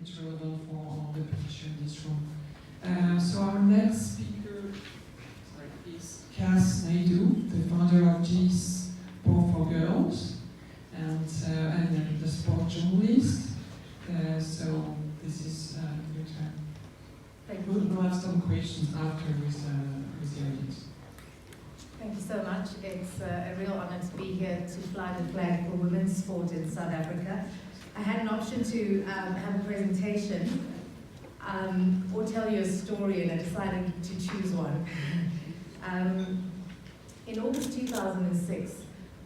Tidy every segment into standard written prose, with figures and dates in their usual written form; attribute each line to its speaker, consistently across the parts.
Speaker 1: it's relevant for all the petition in this room. So our next speaker is Kass Naidoo, the founder of G Sport for Girls, and the sport journalist. So this is your turn. We'll have some questions after with the audience.
Speaker 2: Thank you so much. It's a real honor to be here to fly the flag for women's sport in South Africa. I had an option to have a presentation or tell you a story, and I decided to choose one. In August 2006,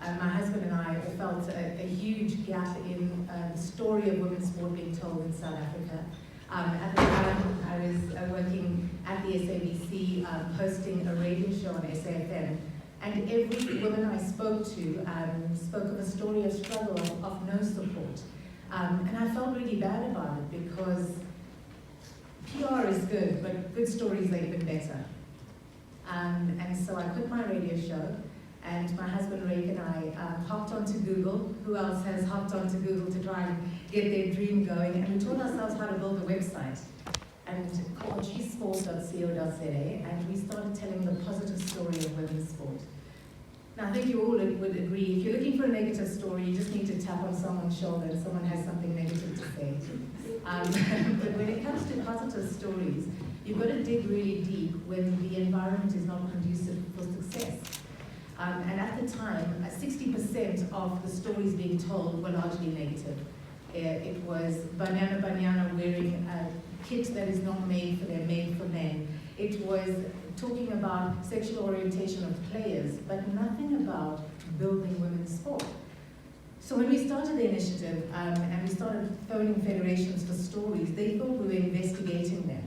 Speaker 2: my husband and I felt a huge gap in the story of women's sport being told in South Africa. At the time, I was working at the SABC, hosting a radio show on SAFM, and every woman I spoke to spoke of a story of struggle, of no support. And I felt really bad about it because PR is good, but good stories are even better. And so I quit my radio show, and my husband Rick and I hopped onto Google. Who else has hopped onto Google to try and get their dream going? And we taught ourselves how to build a website, and called gsport.co.za, and we started telling the positive story of women's sport. Now, I think you all would agree, if you're looking for a negative story, you just need to tap on someone's shoulder and someone has something negative to say. But when it comes to positive stories, you've got to dig really deep when the environment is not conducive for success. And at the time, 60% of the stories being told were largely negative. It was banana wearing a kit that is not made for them, made for men. It was talking about sexual orientation of players, but nothing about building women's sport. So when we started the initiative and we started phoning federations for stories, they thought we were investigating them.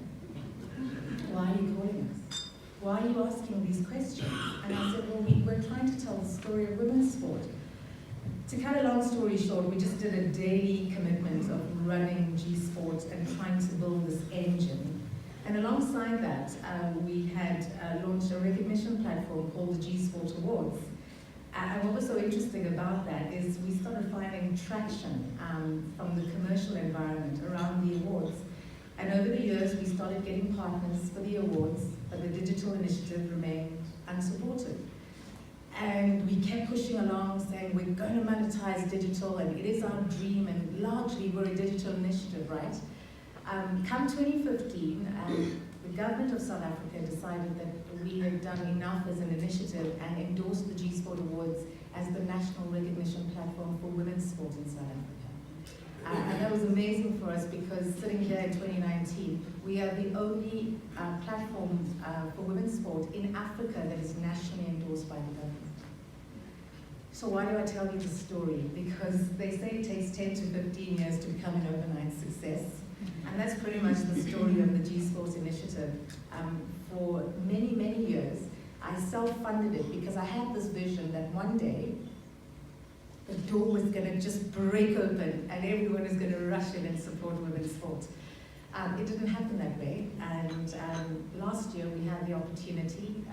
Speaker 2: Why are you calling us? Why are you asking these questions? And I said, well, we're trying to tell the story of women's sport. To cut a long story short, we just did a daily commitment of running G Sport and trying to build this engine. And alongside that, we had launched a recognition platform called the G Sport Awards. And what was so interesting about that is we started finding traction from the commercial environment around the awards. And over the years, we started getting partners for the awards, but the digital initiative remained unsupported. And we kept pushing along, saying we're going to monetize digital, and it is our dream, and largely we're a digital initiative, right? Come 2015, the government of South Africa decided that we had done enough as an initiative and endorsed the G Sport Awards as the national recognition platform for women's sport in South Africa. And that was amazing for us because sitting here in 2019, we are the only platform for women's sport in Africa that is nationally endorsed by the government. So why do I tell you this story? Because they say it takes 10 to 15 years to become an overnight success. And that's pretty much the story of the G Sports Initiative. For many, many years, I self-funded it because I had this vision that one day, the door was going to just break open and everyone is going to rush in and support women's sport. It didn't happen that way, and last year we had the opportunity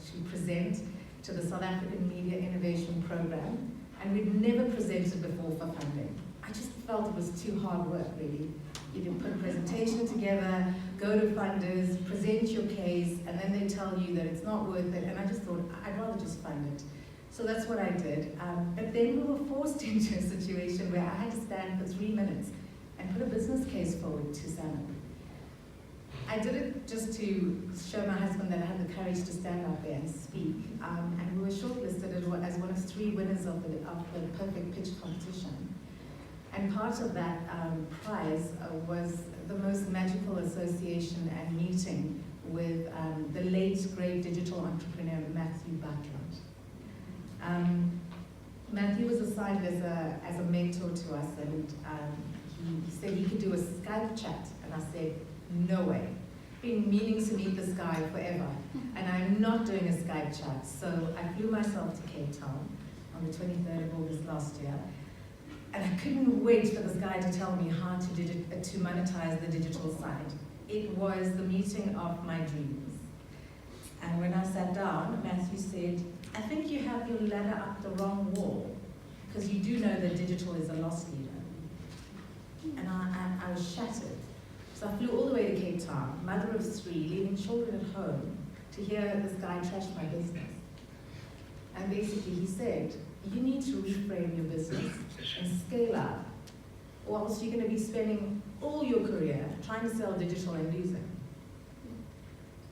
Speaker 2: to present to the South African Media Innovation Program, and we'd never presented before for funding. I just felt it was too hard work, really. You can put a presentation together, go to funders, present your case, and then they tell you that it's not worth it, and I just thought, I'd rather just fund it. So that's what I did. But then we were forced into a situation where I had to stand for 3 minutes and put a business case forward to Sandton. I did it just to show my husband that I had the courage to stand up there and speak. And we were shortlisted as one of 3 winners of the Perfect Pitch competition. And part of that prize was the most magical association and meeting with the late great digital entrepreneur Matthew Butler. Matthew was assigned as a mentor to us, and he said he could do a Skype chat, and I said, no way. Been meaning to meet this guy forever, and I'm not doing a Skype chat. So I flew myself to Cape Town on the 23rd of August last year, and I couldn't wait for this guy to tell me how to monetize the digital side. It was the meeting of my dreams. And when I sat down, Matthew said, I think you have your ladder up the wrong wall, because you do know that digital is a loss leader. And I was shattered. So I flew all the way to Cape Town, mother of 3, leaving children at home, to hear this guy trash my business. And basically he said, you need to reframe your business and scale up, or else you're going to be spending all your career trying to sell digital and losing.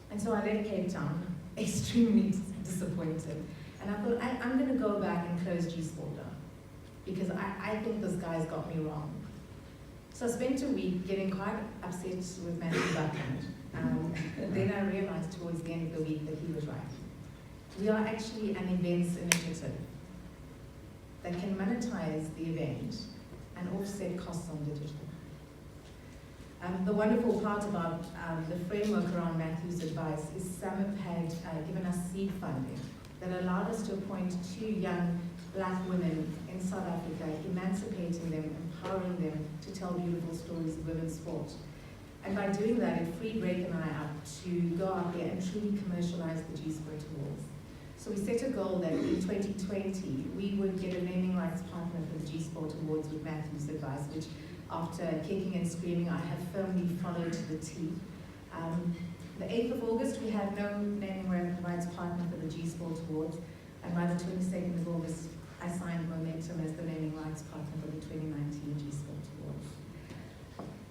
Speaker 2: And so I left Cape Town, extremely disappointed. And I thought, I'm going to go back and close G-Sport down, because I think this guy's got me wrong. So I spent a week getting quite upset with Matthew Buckland. Then I realized towards the end of the week that he was right. We are actually an events initiative that can monetize the event and offset costs on digital. The wonderful part about the framework around Matthew's advice is Sam had given us seed funding that allowed us to appoint 2 young Black women in South Africa, emancipating them, empowering them to tell beautiful stories of women's sport. And by doing that, it freed Rake and I up to go out there and truly commercialize the G-Sport Awards. So we set a goal that in 2020, we would get a naming rights partner for the G-Sport Awards with Matthew's advice, which after kicking and screaming, I have firmly followed to the T. The 8th of August, we had no naming rights partner for the G-Sport Awards, and by the 22nd of August, I signed Momentum as the naming rights partner for the 2019 G-Sport Awards.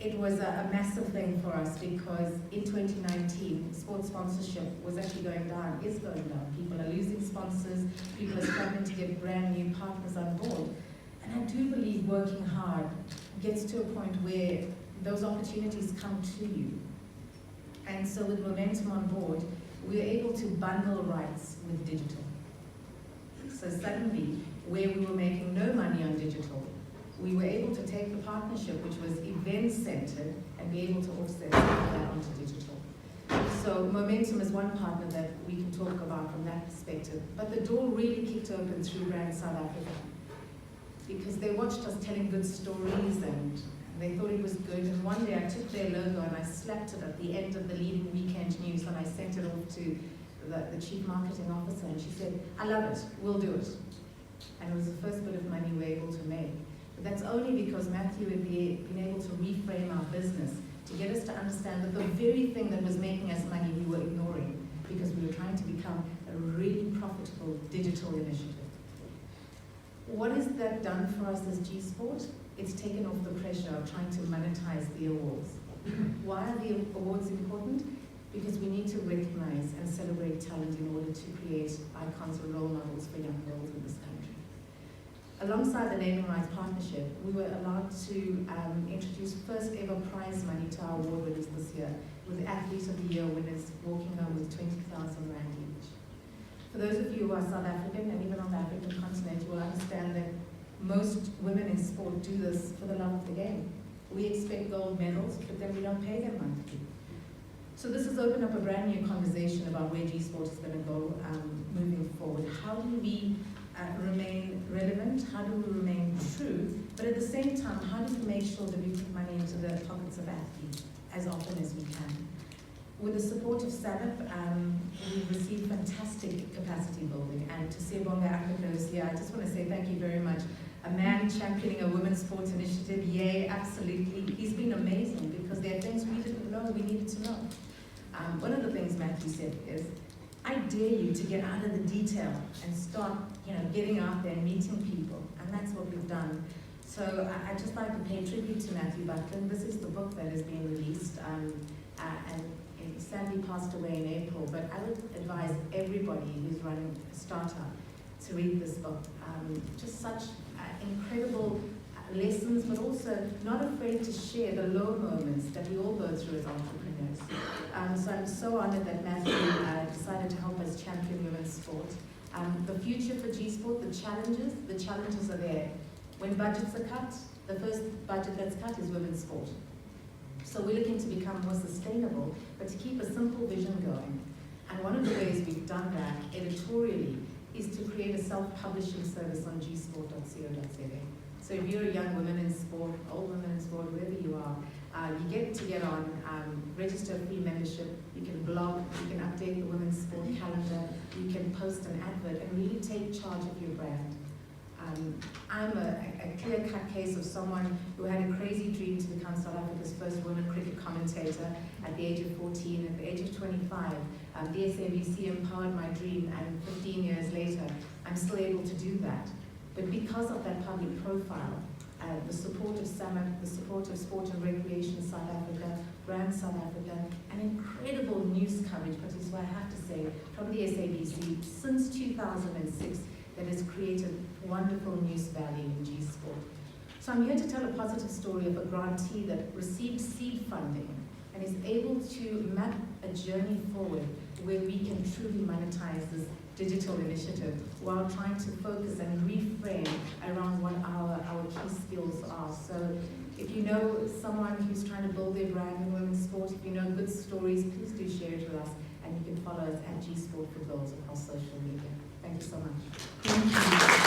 Speaker 2: It was a massive thing for us because in 2019, sports sponsorship was actually going down, is going down. People are losing sponsors, people are struggling to get brand new partners on board. And I do believe working hard gets to a point where those opportunities come to you. And so with Momentum on board, we were able to bundle rights with digital. So suddenly, where we were making no money on digital, we were able to take the partnership, which was event-centered, and be able to offset that onto digital. So Momentum is one partner that we can talk about from that perspective. But the door really kicked open through Brand South Africa, because they watched us telling good stories and they thought it was good. And one day I took their logo and I slapped it at the end of the leading weekend news, and I sent it off to the chief marketing officer, and she said, I love it, we'll do it. And it was the first bit of money we were able to make. But that's only because Matthew had been able to reframe our business to get us to understand that the very thing that was making us money we were ignoring, because we were trying to become a really profitable digital initiative. What has that done for us as G-Sport? It's taken off the pressure of trying to monetize the awards. Why are the awards important? Because we need to recognize and celebrate talent in order to create icons or role models for young girls in this country. Alongside the naming rights partnership, we were allowed to introduce first ever prize money to our award winners this year, with the Athlete of the Year winners walking home with 20,000 Rand each. For those of you who are South African and even on the African continent, you will understand that most women in sport do this for the love of the game. We expect gold medals, but then we don't pay them monthly. So this has opened up a brand new conversation about where G-Sport is going to go moving forward. How do we remain relevant? How do we remain true? But at the same time, how do we make sure that we put money into the pockets of athletes as often as we can? With the support of SABC, we've received fantastic capacity building. And to Siyabonga Africa is here, I just want to say thank you very much. A man championing a women's sports initiative, yay, absolutely. He's been amazing because there are things we didn't know we needed to know. One of the things Matthew said is, I dare you to get out of the detail and start getting out there and meeting people. And that's what we've done. So I'd just like to pay tribute to Matthew Buckland. This is the book that has been released. And he sadly passed away in April, but I would advise everybody who's running a startup to read this book. Just such incredible lessons, but also not afraid to share the low moments that we all go through as entrepreneurs. So I'm so honored that Matthew decided to help us champion women's sport. The future for G-Sport, the challenges are there. When budgets are cut, the first budget that's cut is women's sport. So we're looking to become more sustainable, but to keep a simple vision going. And one of the ways we've done that editorially is to create a self-publishing service on gsport.co.za. So if you're a young woman in sport, old woman in sport, wherever you are, you get to get on, register a free membership, you can blog, you can update the women's sport calendar, you can post an advert and really take charge of your brand. I'm a clear-cut case of someone who had a crazy dream to become South Africa's first woman cricket commentator at the age of 14. At the age of 25, the SABC empowered my dream, and 15 years later, I'm still able to do that. But because of that public profile, the support of SAMAC, the support of Sport and Recreation South Africa, Brand South Africa, and incredible news coverage, Phathiswa, I have to say, from the SABC since 2006, that has created wonderful news value in G Sport. So I'm here to tell a positive story of a grantee that received seed funding and is able to map a journey forward where we can truly monetize this digital initiative while trying to focus and reframe around what our key skills are. So if you know someone who's trying to build their brand in women's sport, if you know good stories, please do share it with us, and you can follow us at G Sport for Girls across social media. Thank you so much.
Speaker 1: Thank you.